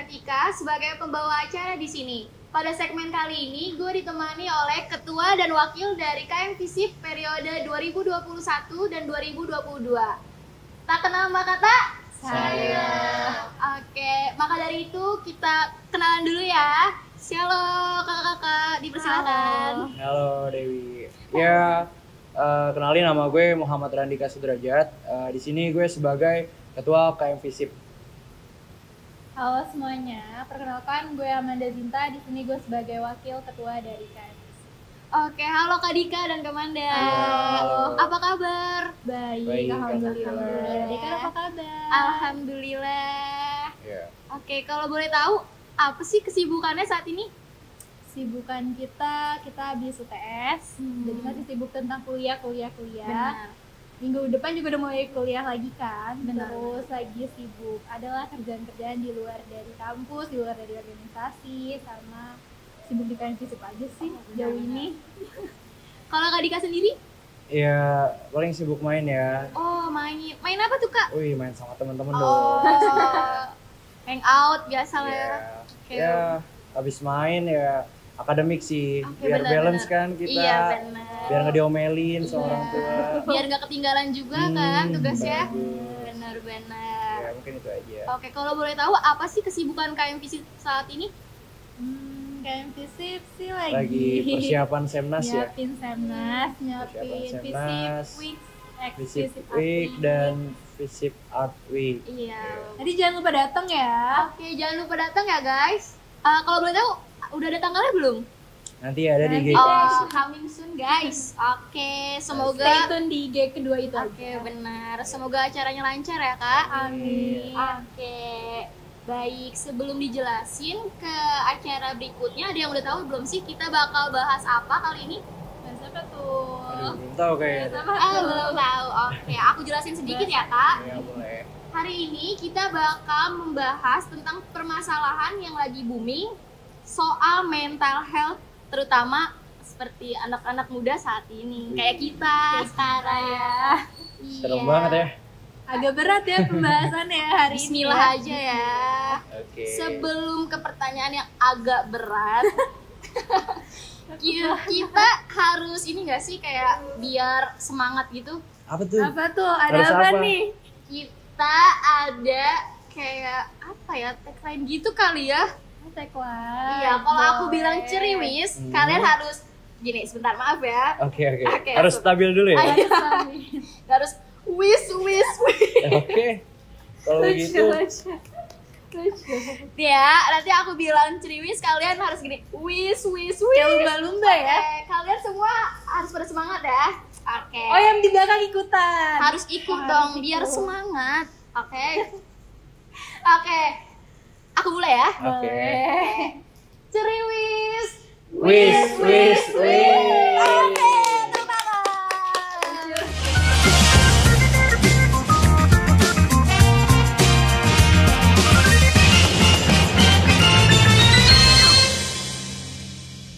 Rantika sebagai pembawa acara di sini. Pada segmen kali ini, gue ditemani oleh Ketua dan Wakil dari KM Visip periode 2021 dan 2022. Tak kenal maka tak? Saya. Oke, maka dari itu kita kenalan dulu ya. Halo kakak-kakak, dipersilakan. Halo Dewi. Ya, kenalin nama gue Muhammad Randika Sudrajat. Di sini gue sebagai Ketua KM Visip. Halo semuanya, perkenalkan gue Amanda Zinta. Di sini gue sebagai wakil ketua dari KM. Oke, halo Kak Dika dan Kak Manda. Halo. Apa kabar? Baik, alhamdulillah. alhamdulillah. Dika apa kabar? Alhamdulillah. Ya. Oke, kalau boleh tahu apa sih kesibukannya saat ini? Sibukan kita habis UTS, jadi masih sibuk tentang kuliah. Benar. Minggu depan juga udah mulai kuliah lagi kan, Benar. terus lagi sibuk adalah kerjaan-kerjaan di luar dari kampus, di luar dari organisasi, sama sibuk di KM Visip aja sih jauh ini. Kalau Kak Dika sendiri? Ya, paling sibuk main ya. Oh, main apa tuh Kak? Wih, main sama temen-temen Oh, dong. hangout biasa lah ya. Oke. Ya, habis main ya akademik sih. Oke, Biar benar, balance benar. kan kita. Iya benar. Biar nggak diomelin sama orang tua. Biar nggak ketinggalan juga kan tugasnya. Bagus. Benar-benar. Ya, mungkin itu aja. Oke, kalau boleh tahu apa sih kesibukan KM Visip saat ini? KM Visip sih Lagi persiapan Semnas ya. nyiapin Semnas, nyiapin Persiapan Visip Semnas, Week, Visip Visip Week Art dan Visip Art Week. Iya. Jadi jangan lupa datang ya. Oke, jangan lupa datang ya guys. Kalau boleh tahu, udah ada tanggalnya belum? Nanti ada di Nanti. IG. Oh, coming soon guys. Oke, Stay semoga. tune di IG kedua itu Oke, aja. benar. Semoga acaranya lancar ya kak. Amin. Oke, baik. Sebelum dijelasin ke acara berikutnya, ada yang udah tahu belum sih kita bakal bahas apa kali ini? Nah, siapa tuh? Aduh, belum tahu kayaknya. Siapa Belum tahu. Oke, aku jelasin sedikit ya kak. Ya, boleh. Hari ini kita bakal membahas tentang permasalahan yang lagi booming soal mental health, terutama seperti anak-anak muda saat ini, kayak kita sekarang ya. Serem banget ya. Agak berat ya pembahasannya hari ini. Bismillah ya. aja ya. Oke. Sebelum ke pertanyaan yang agak berat, kita harus ini nggak sih kayak biar semangat gitu? Apa tuh? Apa tuh? Ada Harus apa apa? nih? Kita ada kayak apa ya, tagline gitu kali ya? Tagline. Iya, kalau aku Boleh. bilang ceriwis, Hmm. kalian harus gini, sebentar maaf ya. Oke. Oke, Harus aku- stabil dulu ya. Ayo, harus wis. Oke. Kalau gitu. Lucu. Ya, nanti aku bilang ceriwis, kalian harus gini, wis. Kayak lumba-lumba ya. Oke, kalian semua harus pada semangat ya. Oke. Oh, yang di belakang ikutan. Harus ikut dong biar semangat. Oke. Oke. Aku mulai ya. Oke. Ceriwis. Wis. Oke, tepuk tangan.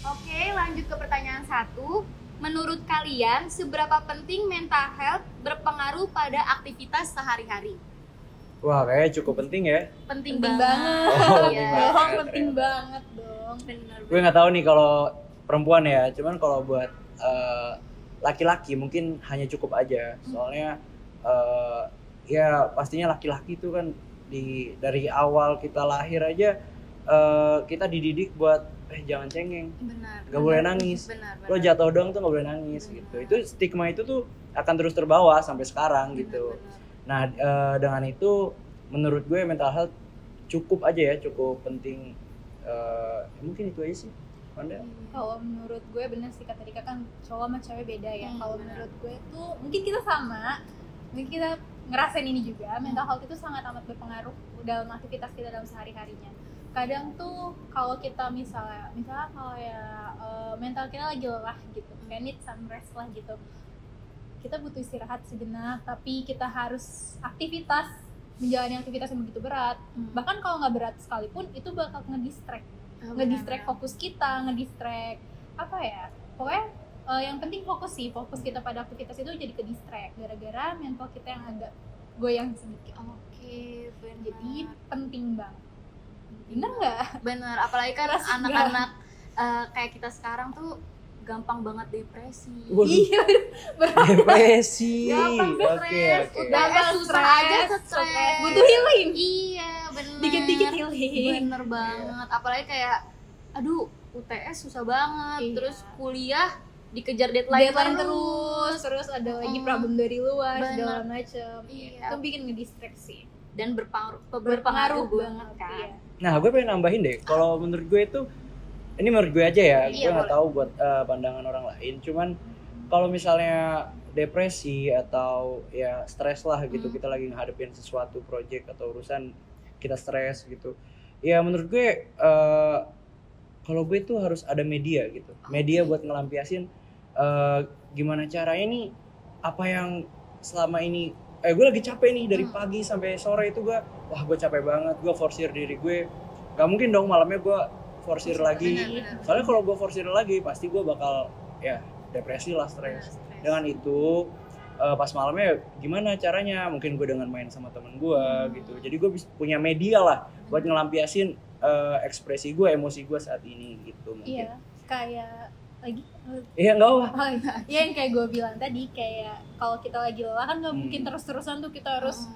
Oke, lanjut ke pertanyaan 1. Menurut kalian, seberapa penting mental health berpengaruh pada aktivitas sehari-hari? Wah, kayaknya cukup penting ya. Penting Penting banget. banget. Oh, Iya. penting Dong, banget. penting banget dong. Bener. Gue nggak tahu nih kalau perempuan ya. Cuman kalau buat laki-laki mungkin hanya cukup aja. Soalnya ya pastinya laki-laki itu kan dari awal kita lahir aja kita dididik buat jangan cengeng. Benar. Nggak boleh nangis. Benar. Lo jatuh doang tuh nggak boleh nangis gitu. Itu stigma itu tuh akan terus terbawa sampai sekarang gitu. Nah, dengan itu menurut gue mental health cukup aja ya, cukup penting. Mungkin itu aja sih. Anda? Kalau menurut gue bener sih kata Rika, kan cowok sama cewek beda ya. Kalau Benar. menurut gue tuh mungkin kita sama, mungkin kita ngerasain ini juga. Mental health itu sangat amat berpengaruh dalam aktivitas kita dalam sehari-harinya. Kadang tuh kalau kita misalnya kalau ya mental kita lagi lelah gitu, kayak need some rest lah gitu. Kita butuh istirahat sejenak, tapi kita harus menjalani aktivitas yang begitu berat. Bahkan kalau nggak berat sekalipun itu bakal ngedistract fokus kita, ngedistract apa ya, pokoknya yang penting fokus kita pada aktivitas itu jadi ke distract gara-gara mental kita yang agak goyang sedikit. Oke, benar. Jadi penting banget. bener nggak? Bener, apalagi kan Keras anak-anak kayak kita sekarang tuh gampang banget depresi. Waduh, Iya, berat. depresi. Gampang Oke, stres, oke. udah susah aja stres, stres. butuh healing. Iya, bener. Dikit-dikit healing. Bener banget. Apalagi kayak, aduh, UTS susah banget. Iya. Terus kuliah dikejar deadline terus ada lagi problem dari luar Bener. segala macem. Iya. Itu bikin ngedistraksi. Dan berpengaruh Berpengaruh banget banget kan. iya. Nah, gue pengen nambahin deh. Kalau menurut gue itu, ini menurut gue aja ya. Iya, Gue nggak boleh. tahu buat pandangan orang lain. Cuman kalau misalnya depresi atau ya stres lah gitu, kita lagi ngadepin sesuatu project atau urusan kita stres gitu. Ya menurut gue kalau gue tuh harus ada media gitu. Media buat ngelampiasin gimana caranya nih apa yang selama ini gue lagi capek nih dari pagi sampai sore itu gue capek banget, gue forsir diri gue. Gak mungkin dong malamnya gue forsir lagi. Benar. Soalnya kalau gue forsir lagi pasti gue bakal ya depresi lah, stres. Dengan itu pas malamnya gimana caranya? Mungkin gue dengan main sama temen gue gitu. Jadi gue punya media lah buat ngelampiasin ekspresi gue, emosi gue saat ini gitu mungkin. Iya, kayak lagi Iya nggak apa. ya yang kayak gue bilang tadi, kayak kalau kita lagi lelah kan nggak mungkin terus-terusan tuh kita harus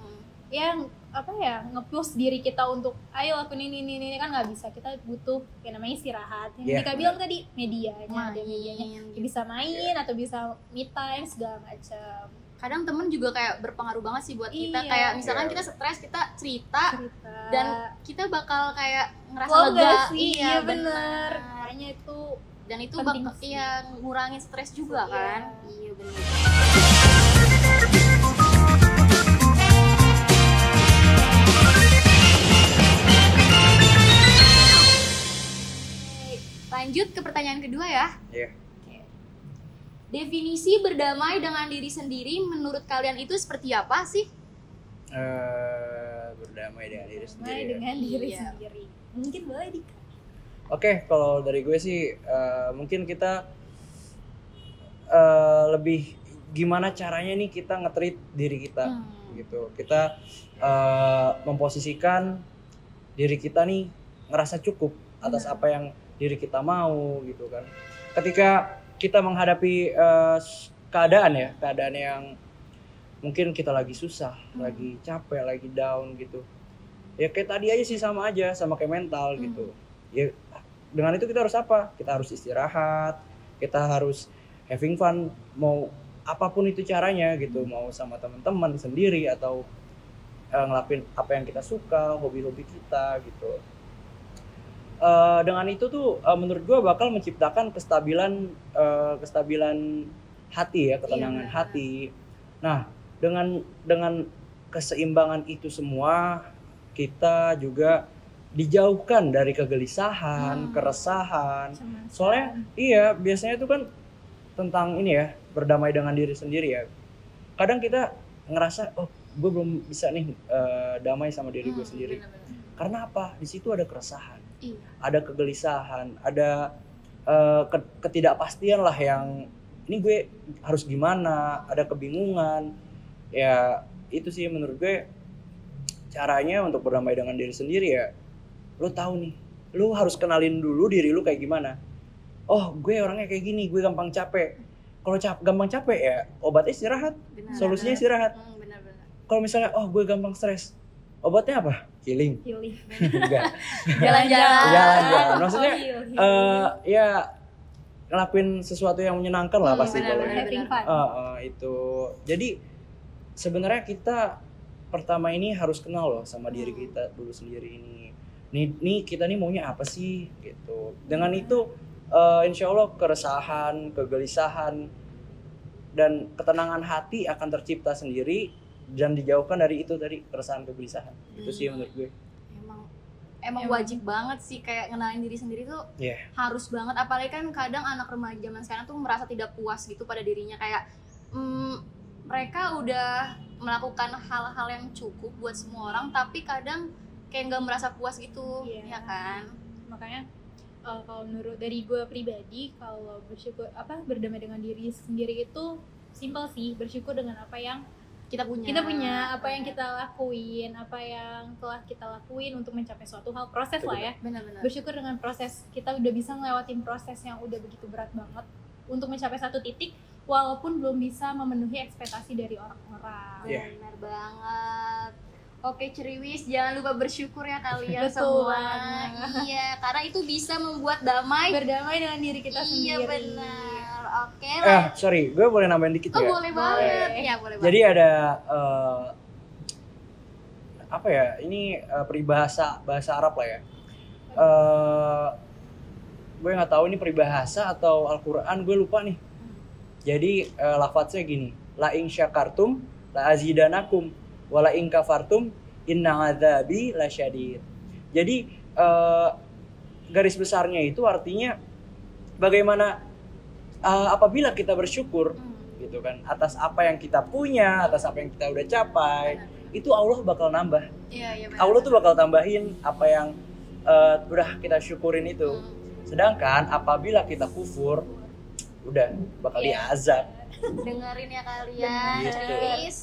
yang apa ya nge-push diri kita untuk ayo lakuin ini kan nggak bisa. Kita butuh yang namanya istirahat. Yang Iya, Dika bilang tadi medianya, ada Main, medianya. gitu. Ya, bisa main atau bisa me time segala macam. Kadang temen juga kayak berpengaruh banget sih buat kita. Iya. Kayak misalkan Iya. kita stres, kita cerita Cerita dan kita bakal kayak ngerasa lo lega. nggak sih? Iya, Iya bener. Makanya itu Dan itu penting bakal sih. ngurangin stres juga Iya. kan. Iya benar. Lanjut ke pertanyaan kedua ya. Iya. Definisi berdamai dengan diri sendiri menurut kalian itu seperti apa sih? Berdamai dengan diri main sendiri. Ya. dengan diri Iya. sendiri. Mungkin boleh Dika. Oke, kalau dari gue sih mungkin kita lebih gimana caranya nih kita nge-treat diri kita gitu. Kita memposisikan diri kita nih ngerasa cukup atas apa yang diri kita mau gitu kan. Ketika kita menghadapi keadaan yang mungkin kita lagi susah, lagi capek, lagi down gitu. Ya kayak tadi aja sih sama kayak mental gitu. Ya dengan itu kita harus apa? Kita harus istirahat, kita harus having fun, mau apapun itu caranya gitu, mau sama teman-teman sendiri atau ngelakuin apa yang kita suka, hobi-hobi kita gitu. Dengan itu tuh menurut gue bakal menciptakan kestabilan hati ya, ketenangan hati. Nah, dengan keseimbangan itu semua kita juga dijauhkan dari kegelisahan, keresahan. Soalnya iya, biasanya itu kan tentang ini ya, berdamai dengan diri sendiri ya. Kadang kita ngerasa gue belum bisa nih damai sama diri gue sendiri. Karena apa? Di situ ada keresahan. Iya. Ada kegelisahan, ada ketidakpastian lah yang ini gue harus gimana, ada kebingungan. Ya itu sih menurut gue caranya untuk berdamai dengan diri sendiri ya. Lo tahu nih, lo harus kenalin dulu diri lo kayak gimana. Oh, gue orangnya kayak gini, gue gampang capek. Kalau gampang capek ya obatnya istirahat, solusinya istirahat. Benar-benar. Kalau misalnya gue gampang stres, obatnya apa? Healing. Enggak. Jalan-jalan. Maksudnya ya ngelakuin sesuatu yang menyenangkan lah pasti kalau Having fun. itu. Jadi sebenarnya kita pertama ini harus kenal loh sama diri kita dulu sendiri ini. Nih kita nih maunya apa sih gitu. Dengan itu insya Allah keresahan, kegelisahan dan ketenangan hati akan tercipta sendiri dan dijauhkan dari itu, dari keresahan, kegelisahan. Itu sih menurut gue. Emang wajib banget sih kayak ngenalin diri sendiri tuh. Harus banget, apalagi kan kadang anak remaja zaman sekarang tuh merasa tidak puas gitu pada dirinya, kayak mereka udah melakukan hal-hal yang cukup buat semua orang tapi kadang kayak nggak merasa puas gitu. Ya kan? Makanya kalau menurut dari gue pribadi, kalau berdamai dengan diri sendiri itu simpel sih, bersyukur dengan apa yang kita punya apa yang kita lakuin, apa yang telah kita lakuin untuk mencapai suatu hal, proses lah ya. Benar-benar. Bersyukur dengan proses, kita udah bisa ngelewatin proses yang udah begitu berat banget untuk mencapai satu titik, walaupun belum bisa memenuhi ekspektasi dari orang-orang. Iya. Benar banget. Oke Ceriwis, jangan lupa bersyukur ya kalian Betul semua. banget. Iya, karena itu bisa membuat damai. Berdamai dengan diri kita Iya sendiri. benar. Oke. Sorry, gue boleh nambahin dikit Oh ya? boleh banget. Iya boleh banget. Jadi ada apa ya? Ini peribahasa bahasa Arab lah ya. Gue nggak tahu ini peribahasa atau Al-Quran, gue lupa nih. Jadi lafadznya gini, la in syakartum la azidanakum wala in kafartum inna adzabi lasyadid. Jadi garis besarnya itu artinya bagaimana apabila kita bersyukur gitu kan atas apa yang kita punya, atas apa yang kita udah capai, itu Allah bakal nambah. Iya benar. Allah tuh bakal tambahin apa yang udah kita syukurin itu. Sedangkan apabila kita kufur, udah bakal diazab. Dengerin ya kalian. Gitu. Ceriwis.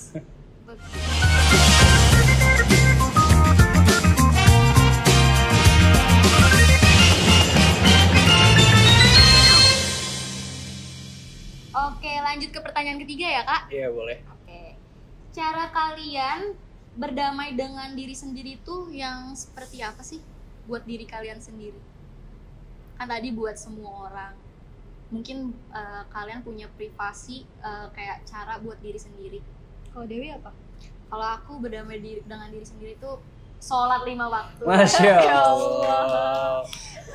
Oke, lanjut ke pertanyaan ketiga ya kak. Iya boleh. Oke, cara kalian berdamai dengan diri sendiri tuh yang seperti apa sih buat diri kalian sendiri? Kan tadi buat semua orang. Mungkin kalian punya privasi kayak cara buat diri sendiri. Kalau Dewi apa? Kalau aku berdamai dengan diri sendiri tuh sholat 5 waktu. Masya Ya Allah.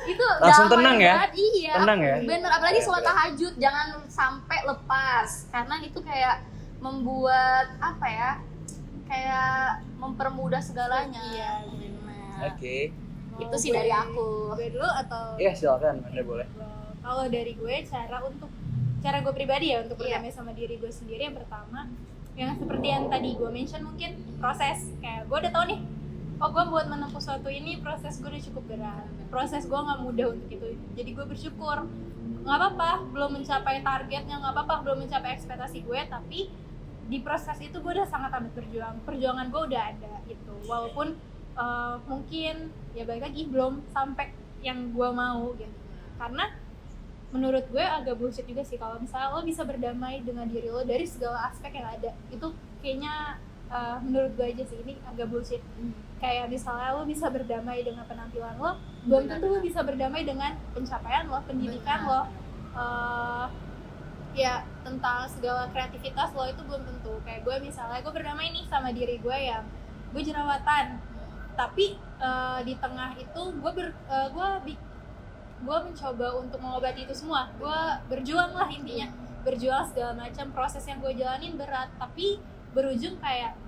Itu Langsung damai tenang ya? banget. Iya. Tenang ya? Bener, apalagi sholat tahajud jangan sampai lepas karena itu kayak membuat apa ya? Kayak mempermudah segalanya. Iya, benar. Oke. Itu sih dari aku. Gue dulu atau? Iya silakan, Anda boleh. Kalau dari gue, cara gue pribadi ya untuk Iya. berdamai sama diri gue sendiri, yang pertama yang seperti yang tadi gue mention, mungkin proses. Kayak gue udah tahu nih, oh gue buat menempuh suatu ini proses gue udah cukup berat, proses gue nggak mudah untuk itu, jadi gue bersyukur. Nggak apa-apa belum mencapai targetnya, nggak apa-apa belum mencapai ekspektasi gue, tapi di proses itu gue udah sangat amat perjuangan gue udah ada gitu, walaupun mungkin ya balik lagi belum sampai yang gue mau gitu. Karena menurut gue agak bullshit juga sih kalau misalnya lo bisa berdamai dengan diri lo dari segala aspek yang ada. Itu kayaknya menurut gue aja sih ini agak bullshit. Kayak misalnya lo bisa berdamai dengan penampilan lo, belum tentu lo bisa berdamai dengan pencapaian lo, pendidikan lo, ya tentang segala kreativitas lo itu belum tentu. Kayak gue misalnya gue berdamai nih sama diri gue yang gue jerawatan, tapi di tengah itu gue mencoba untuk mengobati itu semua. Gue berjuang lah intinya, berjuang segala macam. Proses yang gue jalanin berat, tapi berujung kayak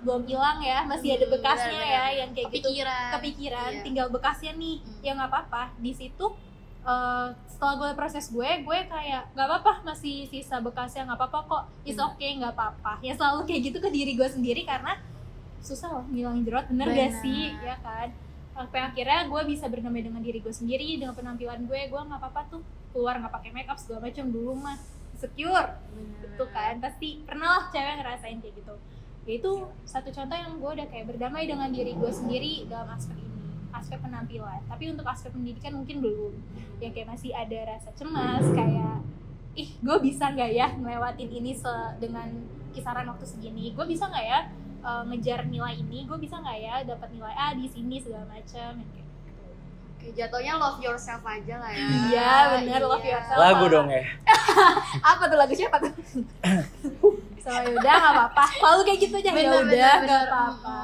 belum hilang ya, masih ada bekasnya ya, yang kayak kepikiran, Iya. tinggal bekasnya nih. Ya nggak apa-apa. Di situ setelah gue proses gue kayak nggak apa-apa, masih sisa bekasnya, nggak apa-apa kok, it's okay, nggak apa-apa. Ya selalu kayak gitu ke diri gue sendiri, karena susah loh ngilangin jerawat, bener gak sih, ya kan? Sampai akhirnya gue bisa berdamai dengan diri gue sendiri, dengan penampilan gue nggak apa-apa tuh keluar nggak pakai make up segala macam. Dulu mah secure, itu kan pasti pernah lah cewek ngerasain kayak gitu. Ya itu satu contoh yang gue udah kayak berdamai dengan diri gue sendiri dalam aspek ini, aspek penampilan. Tapi untuk aspek pendidikan mungkin belum, ya kayak masih ada rasa cemas, kayak gue bisa nggak ya ngelewatin ini dengan kisaran waktu segini, gue bisa nggak ya ngejar nilai ini, gue bisa nggak ya dapat nilai A di sini segala macam, kayak gitu. Oke, jatuhnya love yourself aja lah ya. Iya benar, love yourself. Lagu dong ya. Apa tuh lagu siapa tuh? So yaudah nggak apa-apa, kalau kayak gitu aja ya udah nggak apa-apa,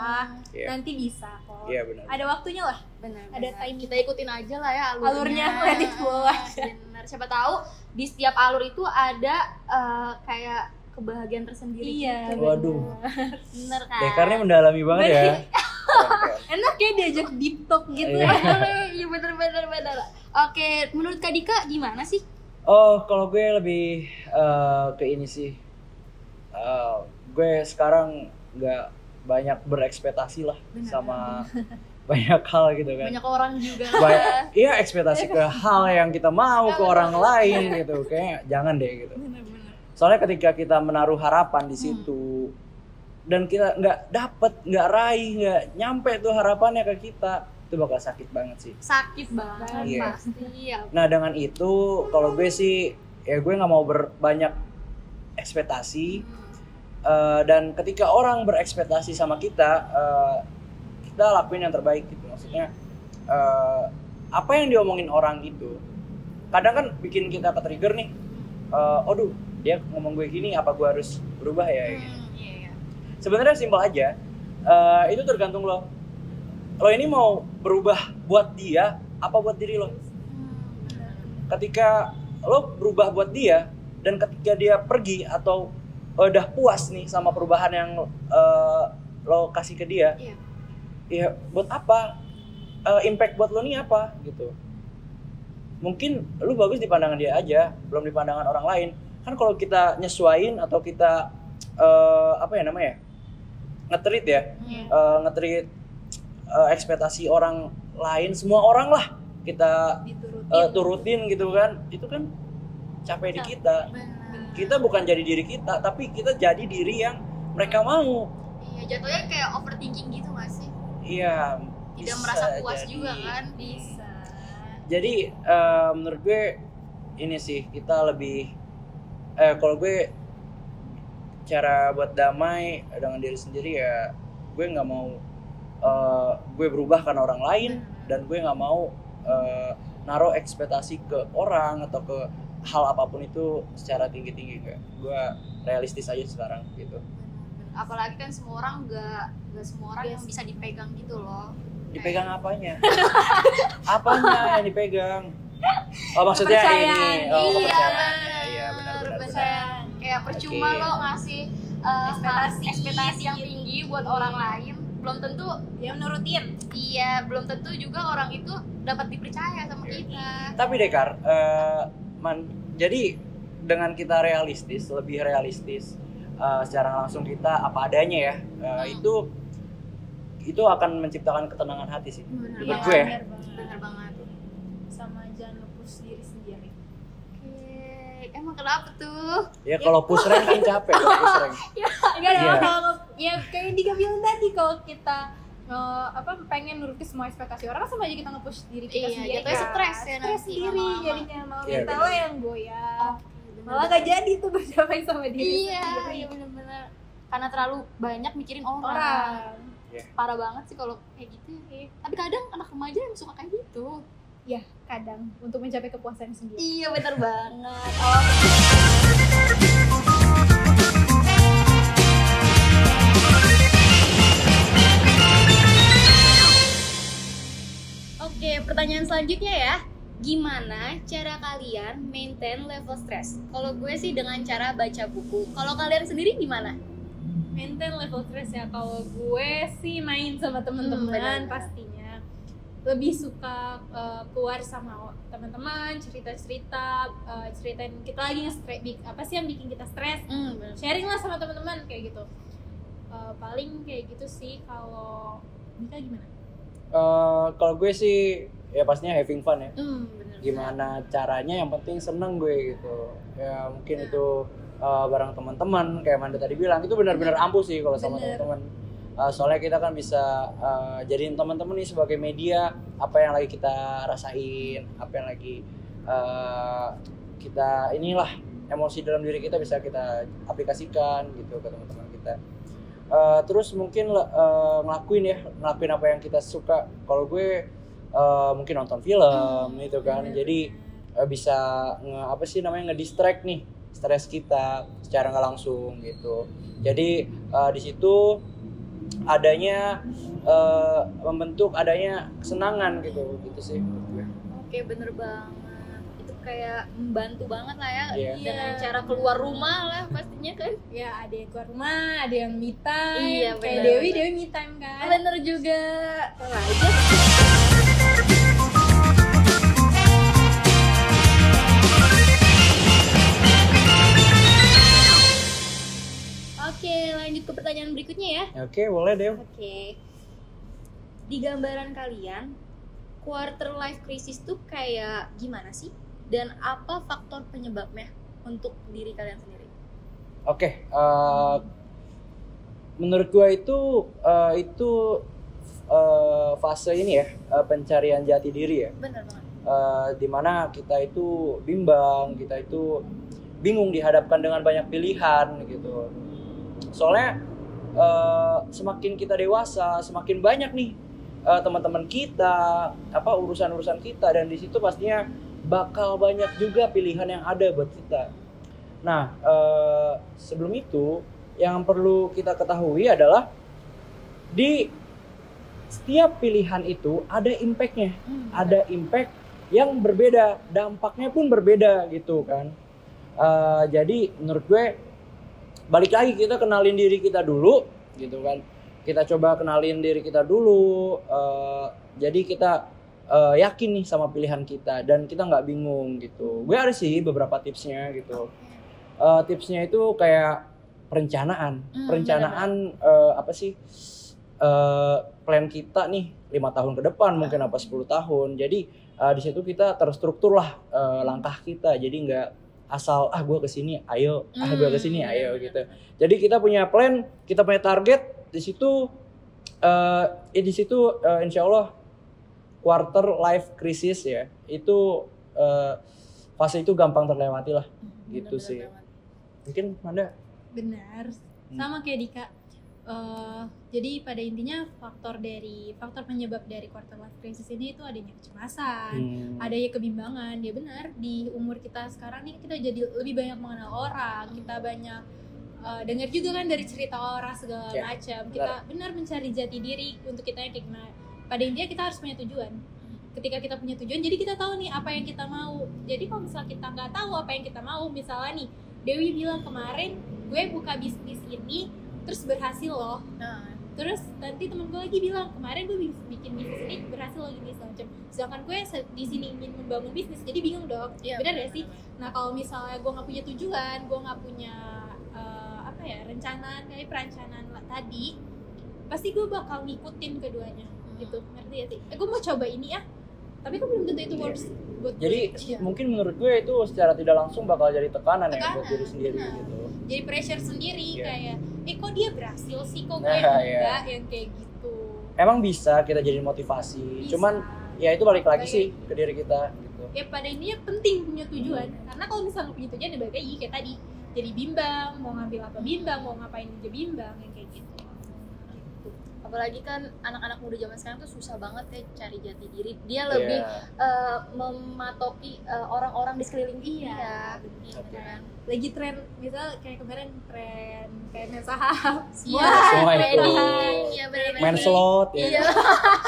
Iya. nanti bisa kok. Iya benar. Ada waktunya lah. Benar. Ada time. Kita ikutin aja lah ya Alurnya, let it flow aja. Benar. Siapa tahu di setiap alur itu ada kayak kebahagiaan tersendiri. Iya. gitu. Waduh. Bener kan? Dekarnya mendalami banget ya. Enak ya diajak deep talk gitu. Iya. Iya bener. Oke, menurut Kak Dika gimana sih? Oh, kalau gue lebih ke ini sih. Gue sekarang nggak banyak berekspektasi lah sama banyak hal gitu kan. Banyak orang juga. Iya, ekspektasi ke hal yang kita mau ke orang lain gitu. Kayaknya jangan deh gitu. Bener. Soalnya ketika kita menaruh harapan di situ, dan kita nggak raih, nggak nyampe tuh harapannya ke kita, itu bakal sakit banget sih. Sakit banget Iya. pasti ya. Nah dengan itu kalau gue sih ya gue nggak mau berbanyak ekspektasi. Dan ketika orang berekspektasi sama kita, kita lakuin yang terbaik gitu. Maksudnya apa yang diomongin orang itu kadang kan bikin kita ke-trigger nih. Aduh, dia ngomong gue gini, apa gue harus berubah ya? Iya. Sebenarnya simpel aja. Itu tergantung lo. Lo ini mau berubah buat dia apa buat diri lo? Ketika lo berubah buat dia dan ketika dia pergi atau udah puas nih sama perubahan yang lo kasih ke dia, Iya. ya buat apa? Impact buat lo nih apa gitu? Mungkin lo bagus di pandangan dia aja, belum di pandangan orang lain. Kan kalau kita nyesuain atau kita nge-treat ya, nge-treat ekspektasi orang lain, semua orang lah kita turutin gitu kan, itu kan capek di kita. Kita bukan jadi diri kita, tapi kita jadi diri yang mereka mau. Iya, jatuhnya kayak overthinking gitu nggak sih? Iya. Tidak merasa puas juga kan? Bisa. Jadi menurut gue ini sih kita lebih kalau gue cara buat damai dengan diri sendiri ya, gue nggak mau gue berubah karena orang lain, dan gue nggak mau naruh ekspektasi ke orang atau ke hal apapun itu secara tinggi-tinggi. Gue realistis aja sekarang gitu. Apalagi kan semua orang nggak semua orang yang bisa dipegang gitu loh. Dipegang apanya? Apanya yang dipegang? Oh maksudnya Kepercayaan. ini. Oh, Iya, kepercayaan. Iya benar. Kayak percuma Oke. lo ngasih ekspektasi yang tinggi buat orang lain, belum tentu Dia menurutin. iya, belum tentu juga orang itu dapat dipercaya sama kita. Tapi Dekar, jadi dengan kita lebih realistis, secara langsung kita apa adanya ya, itu akan menciptakan ketenangan hati sih. Bener Menurut banget. gue ya. Bener banget. Sama jangan nge-push diri sendiri. Oke, emang kenapa tuh? Ya kalau push rank kan capek, kalau push rank. Enggak ada Iya. kalau ya kayak Dika bilang tadi, kalau kita pengen nuruti semua ekspektasi orang, sama aja kita nge-push diri kita Iya, sendiri. jatuhnya stres ya Stres nanti sendiri lama-lama. jadinya, malah Iya, mental bener. lo yang goyah. Malah gak jadi tuh berdamai sama diri Iya, sendiri. iya bener-bener. Karena terlalu banyak mikirin orang. Orang. Parah banget sih kalau kayak gitu. Tapi kadang anak remaja yang suka kayak gitu. Ya, kadang untuk mencapai kepuasan sendiri. Iya bener banget. Oke, pertanyaan selanjutnya ya. Gimana cara kalian maintain level stres? Kalau gue sih dengan cara baca buku. Kalau kalian sendiri gimana? Maintain level stress ya. Kalau gue sih main sama teman-teman benar. pastinya. Lebih suka keluar sama teman-teman, cerita-cerita, ceritain kita lagi apa sih yang bikin kita stres. Sharing lah sama teman-teman kayak gitu. Paling kayak gitu sih. Kalau Dika gimana? Kalau gue sih ya pastinya having fun ya. Bener. Gimana caranya, yang penting seneng gue gitu. Ya mungkin itu bareng teman-teman kayak Manda tadi bilang, itu benar-benar ampuh sih kalau sama Bener. teman-teman. Soalnya kita kan bisa jadiin teman-teman nih sebagai media apa yang lagi kita rasain, apa yang lagi kita inilah emosi dalam diri kita bisa kita aplikasikan gitu ke teman-teman kita. Terus mungkin ngelakuin apa yang kita suka. Kalau gue mungkin nonton film gitu kan, jadi bisa ngedistract nih stres kita secara nggak langsung gitu. Jadi di situ adanya membentuk adanya kesenangan gitu sih menurut gue. Oke, bener banget. Itu kayak membantu banget lah ya. Iya. Dengan cara keluar rumah lah pastinya kan. Ya, ada yang keluar rumah, ada yang me time. Iya, Kayak bener. Dewi me time kan. Bener juga. Aja. Oke, lanjut ke pertanyaan berikutnya ya. Oke, boleh Dew. Oke. Di gambaran kalian, quarter life crisis tuh kayak gimana sih? Dan apa faktor penyebabnya untuk diri kalian sendiri? Oke, menurut gua itu fase ini ya, pencarian jati diri ya. Bener banget. Dimana kita itu bimbang, kita itu bingung dihadapkan dengan banyak pilihan gitu. Soalnya semakin kita dewasa, semakin banyak nih teman-teman kita, urusan-urusan kita, dan di situ pastinya bakal banyak juga pilihan yang ada buat kita. Nah, sebelum itu yang perlu kita ketahui adalah di setiap pilihan itu ada impact-nya, ada impact yang berbeda, dampaknya pun berbeda gitu kan. Jadi menurut gue balik lagi kita kenalin diri kita dulu gitu kan. Kita coba kenalin diri kita dulu, jadi kita yakin nih sama pilihan kita dan kita nggak bingung gitu. Gue ada sih beberapa tipsnya gitu. Tipsnya itu kayak perencanaan, plan kita nih 5 tahun ke depan mungkin 10 tahun. Jadi di situ kita terstruktur lah langkah kita. Jadi nggak asal gue kesini ayo, gue kesini ayo gitu. Jadi kita punya plan, kita punya target. Di situ insya Allah quarter life crisis ya itu fase itu gampang terlewati lah gitu sih. Mungkin Manda? Benar, sama kayak Dika. Jadi pada intinya faktor penyebab dari quarter life crisis ini itu adanya kecemasan, adanya kebimbangan. Ya benar, di umur kita sekarang nih kita jadi lebih banyak mengenal orang, kita banyak dengar juga kan dari cerita orang segala macam. Kita benar mencari jati diri untuk kita yang kayak gimana. Pada intinya kita harus punya tujuan. Ketika kita punya tujuan, jadi kita tahu nih apa yang kita mau. Jadi kalau misalnya kita nggak tahu apa yang kita mau, misalnya nih Dewi bilang kemarin gue buka bisnis ini terus berhasil loh. Terus nanti temen gue lagi bilang kemarin gue bikin bisnis ini berhasil loh gini semacam. Sedangkan gue di sini ingin membangun bisnis, jadi bingung dong. Benar gak sih? Nah kalau misalnya gue nggak punya tujuan, gue nggak punya perencanaan tadi, pasti gue bakal ngikutin keduanya gitu. Ngerti ya sih? Gue mau coba ini ya, tapi kan belum tentu itu works buat jadi gue. Mungkin menurut gue itu secara tidak langsung bakal jadi tekanan ya buat diri sendiri gitu. Jadi pressure sendiri kayak kok dia berhasil sih, kok gue enggak, yang kayak gitu. Emang bisa kita jadi motivasi, cuman ya itu balik lagi sih ke diri kita gitu. Ya pada intinya penting punya tujuan, karena kalau misalnya punya tujuan ya balik lagi kayak tadi, jadi bimbang, mau ngambil apa bimbang, mau ngapain aja bimbang, yang kayak gitu. Apalagi kan anak-anak muda zaman sekarang tuh susah banget ya cari jati diri. Dia lebih mematoki orang-orang di sekeliling dia. Kan? Lagi tren, misal kayak kemarin tren kayak saham, semua itu, main slot ya,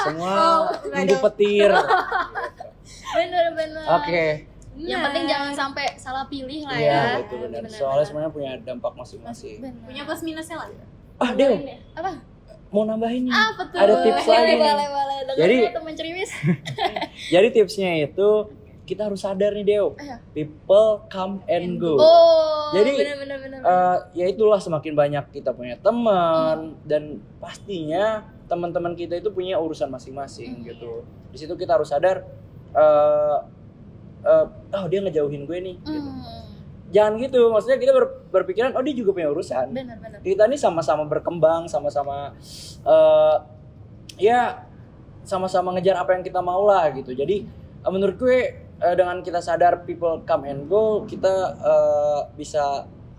semua nunggu petir. Bener. Oke. Yang penting jangan sampai salah pilih lah ya. Iya betul benar. Soalnya semuanya punya dampak masing-masing. Punya plus minusnya lah. Dew. Apa? Mau nambahin nih. Betul. Ada tips lagi. Boleh. Jadi teman cerimis. Jadi tipsnya itu kita harus sadar nih Dew. People come and go. Jadi bener. Ya itulah semakin banyak kita punya teman dan pastinya teman-teman kita itu punya urusan masing-masing gitu. Di situ kita harus sadar dia ngejauhin gue nih gitu. Jangan gitu, maksudnya kita berpikiran dia juga punya urusan. Benar. Kita nih sama-sama berkembang, sama-sama sama-sama ngejar apa yang kita mau lah gitu. Jadi menurut gue dengan kita sadar people come and go, kita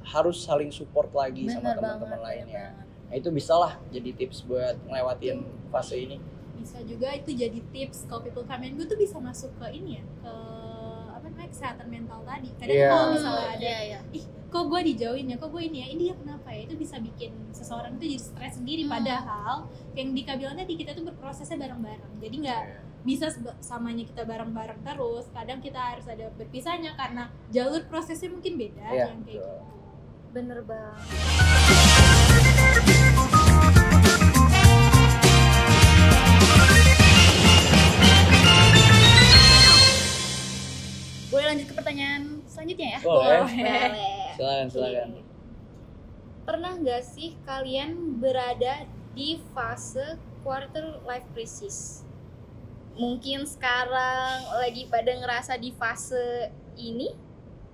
harus saling support lagi sama teman-teman lainnya. Nah, itu bisalah jadi tips buat ngelewatin fase ini. Bisa juga itu jadi tips kalau people come and go tuh bisa masuk ke ini ya, ke kesehatan mental tadi. Kadang kalau misalnya ada kok gue dijauhin ya, kok gue ini ya kenapa ya, itu bisa bikin seseorang itu jadi stres sendiri. Padahal yang Dika bilang tadi, kita tuh berprosesnya bareng-bareng, jadi nggak bisa samanya kita bareng-bareng terus. Kadang kita harus ada berpisahnya karena jalur prosesnya mungkin beda. Yang kayak gitu. Bener banget. Boleh lanjut ke pertanyaan selanjutnya ya? Boleh. Silakan. Pernah nggak sih kalian berada di fase quarter life crisis? Mungkin sekarang lagi pada ngerasa di fase ini?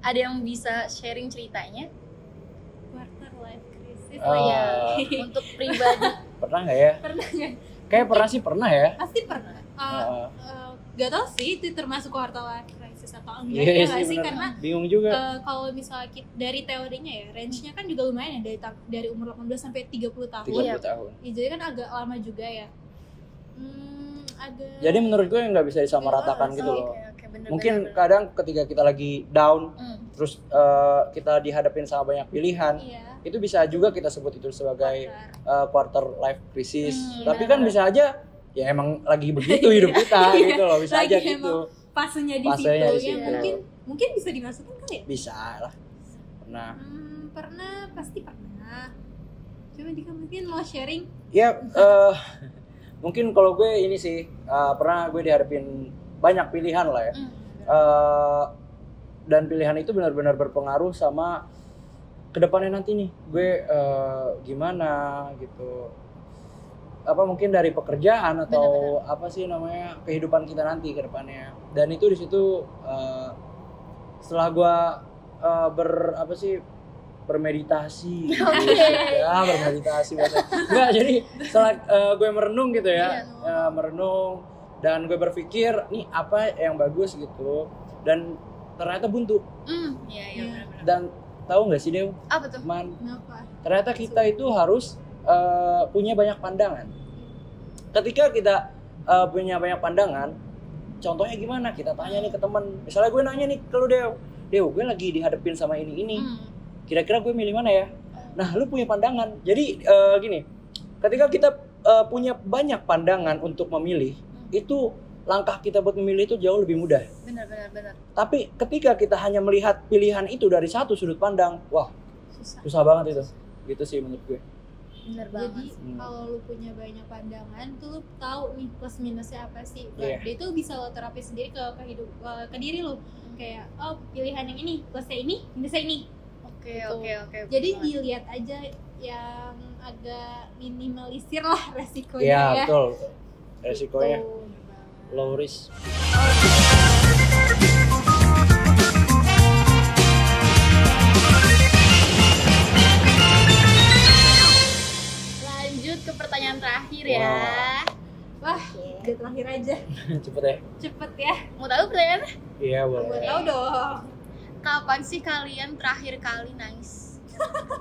Ada yang bisa sharing ceritanya? Quarter life crisis. Iya. Untuk pribadi. Pernah nggak ya? Pernah nggak? Kayak pernah sih, pernah ya. Pasti pernah. Gak tau sih itu termasuk quarter life crisis atau enggak Iya ya sih, nggak sih, bener. karena Bingung juga. kalau misalnya dari teorinya ya range-nya kan juga lumayan ya, dari umur 18 sampai 30 tahun. 30 tahun. Ya, jadi kan agak lama juga ya. Agak. Jadi menurut gue nggak bisa disamaratakan gitu loh. Oke, bener, Mungkin bener. kadang ketika kita lagi down, Hmm. terus kita dihadapin sama banyak pilihan, Iya. itu bisa juga kita sebut itu sebagai quarter life crisis. Tapi benar, kan benar. bisa aja ya emang lagi begitu hidup kita gitu loh, bisa Lagi aja emang gitu. Fasenya di Fasenya di situ ya, situ. mungkin bisa dimasukin kali ya. Bisa lah. Nah, Pernah, pasti pernah. Coba Dika mungkin mau sharing. ya mungkin kalau gue ini sih pernah gue dihadapin banyak pilihan lah ya. Dan pilihan itu benar-benar berpengaruh sama kedepannya nanti nih gue gimana gitu, apa mungkin dari pekerjaan atau apa sih namanya kehidupan kita nanti ke depannya. Dan itu di situ setelah gue bermeditasi gitu. Ya bermeditasi bahasa. Enggak, jadi setelah gue merenung gitu ya, merenung dan gue berpikir nih apa yang bagus gitu, dan ternyata buntu. Iya, benar-benar. Dan tahu nggak sih Dew, Apa tuh? Man, Kenapa? ternyata kita itu harus punya banyak pandangan. Ketika kita punya banyak pandangan, contohnya gimana? Kita tanya nih ke teman. Misalnya gue nanya nih ke lu Dew, gue lagi dihadapin sama ini. Kira-kira gue milih mana ya? Nah, lu punya pandangan. Jadi gini, ketika kita punya banyak pandangan untuk memilih, itu langkah kita buat memilih itu jauh lebih mudah. Benar. Tapi ketika kita hanya melihat pilihan itu dari satu sudut pandang, wah, susah banget itu. Gitu sih menurut gue. Benar Jadi banget. kalau lu punya banyak pandangan tuh lu tahu nih plus minusnya apa sih. Iya. Dia tuh bisa lo terapi sendiri ke diri lu. Kayak pilihan yang ini plusnya ini, minusnya ini. Oke. Jadi dilihat aja yang agak minimalisir lah resikonya Iya, ya. betul. Resikonya Tuh. low risk. Lanjut ke pertanyaan terakhir ya. Wah, udah terakhir aja. Cepet ya? Cepet ya. Mau tahu pertanyaannya? Iya, Gue boleh. tahu dong. Kapan sih kalian terakhir kali nangis?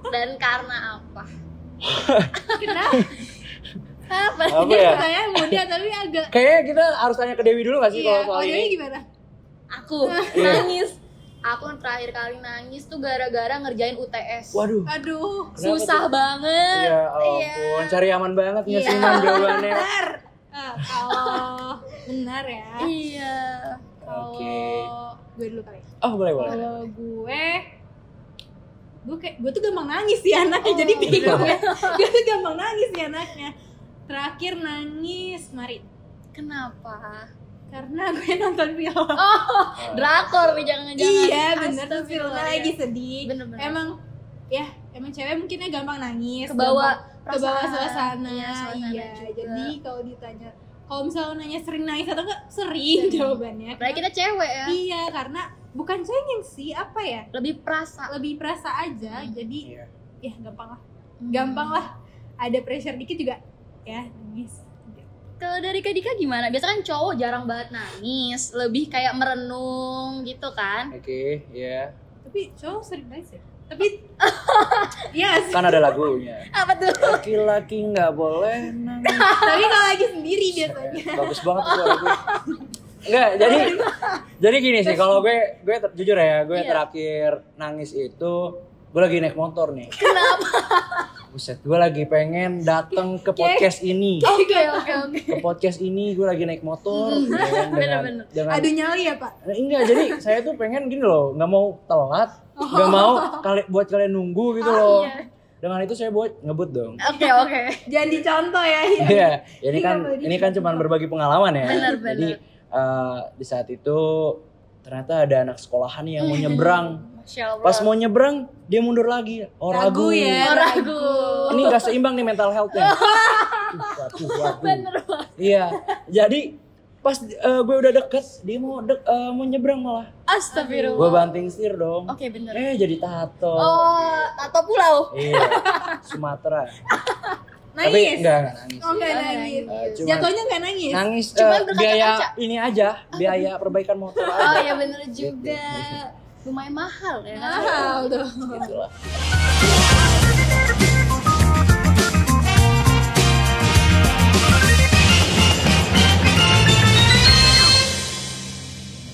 Dan karena apa? Kenapa? Apa? Apa ya? Pertanyaan mudah tapi agak. Kayaknya kita harus tanya ke Dewi dulu gak sih kalau soal Dewi ini? gimana? Aku nangis. Aku terakhir kali nangis tuh gara-gara ngerjain UTS. Waduh. Aduh. Kenapa Susah tuh? banget. Ya ampun, cari aman banget nggak sih Iya. Man jawabannya? Benar. Kalau benar ya. Iya. Kalau Oke. gue dulu kali. Oh boleh. Kalau gue tuh gampang nangis sih anaknya, jadi bingung ya. Gue tuh gampang nangis sih anaknya. Terakhir nangis kemarin Kenapa? karena gue nonton film. Drakor nih jangan-jangan. Iya bener tuh filmnya Astagfirullah, lagi ya. sedih. Bener-bener. Emang cewek mungkinnya gampang nangis, Kebawa ke bawah perasaan. suasana. Iya, suasana Iya, juga. jadi kalau ditanya, kalau misalnya nanya sering nangis atau enggak, sering jawabannya. Apalagi kita cewek ya. Iya, karena bukan cengeng sih, apa ya? Lebih perasa. Lebih perasa aja. Jadi Iya. ya gampang lah. Gampang lah. Ada pressure dikit juga ya nangis. Kalau dari Kak Dika gimana? Biasa kan cowok jarang banget nangis, lebih kayak merenung gitu kan? Oke, ya. Tapi cowok sering nangis ya. Tapi iya sih. Kan ada lagunya. Apa tuh? Laki-laki nggak boleh nangis. Tapi kalau lagi sendiri biasanya. Bagus banget tuh lagu. Enggak, jadi gini sih, kalau gue jujur ya, gue Iya. terakhir nangis itu gue lagi naik motor nih. Kenapa? Buset, gue lagi pengen datang ke podcast ini. Oke. Ke podcast ini gue lagi naik motor Bener-bener. dengan Adu nyali ya, Pak? enggak, jadi saya tuh pengen gini loh, nggak mau telat, nggak mau buat kalian nunggu gitu loh. Iya. Dengan itu saya buat ngebut dong. Oke. Jangan dicontoh ya. Iya, ini Nggak kan boleh cuma berbagi pengalaman ya. Bener. Jadi di saat itu ternyata ada anak sekolahan yang mau nyebrang. Masya Allah. Pas mau nyebrang dia mundur lagi. Oh ragu. ya. ragu. Ini nggak seimbang nih mental health-nya. Waduh. Bener banget. Iya, jadi Pas gue udah deket, dia mau nyebrang malah. Astagfirullah. Gue banting setir dong. Oke, bener. Jadi tato. Oh, tato pulau. Iya, Sumatera. Tapi Nangis? enggak nangis. Oh nggak nangis. Cuman- Jatuhnya nggak nangis. Nangis Cuman berkaca-kaca. biaya ini aja, biaya perbaikan motor aja. Oh, ya bener juga. Lumayan mahal ya. Mahal tuh. Gitu lah.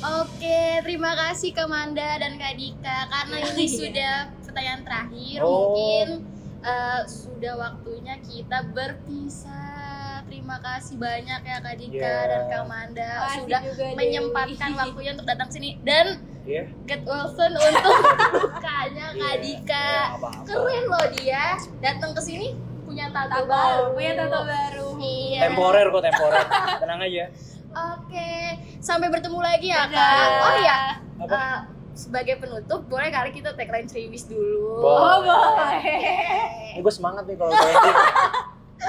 Oke, terima kasih Kak Manda dan Kak Dika karena ini sudah pertanyaan terakhir. Oh. Mungkin sudah waktunya kita berpisah. Terima kasih banyak ya Kak Dika Yeah. dan Kak Manda Makasih sudah juga, Dewi. menyempatkan waktunya untuk datang sini dan Iya. get well soon untuk lukanya Kak Dika. Iya, apa-apa. Keren loh dia datang ke sini punya tato Tato, baru. punya tato baru. Iya. Temporer kok, temporer. Tenang aja. Oke, sampai bertemu lagi ya Dadah. Kak. Oh iya, Apa? sebagai penutup boleh kali kita tagline Triwis dulu. Boleh. Oh boleh. Ini gue semangat nih kalau kayak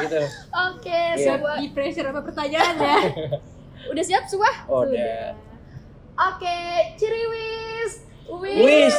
gitu. Oke, Iya. semua Di pressure apa pertanyaan ya? udah siap semua? Oh, udah. Oke, Ciriwis. Wis.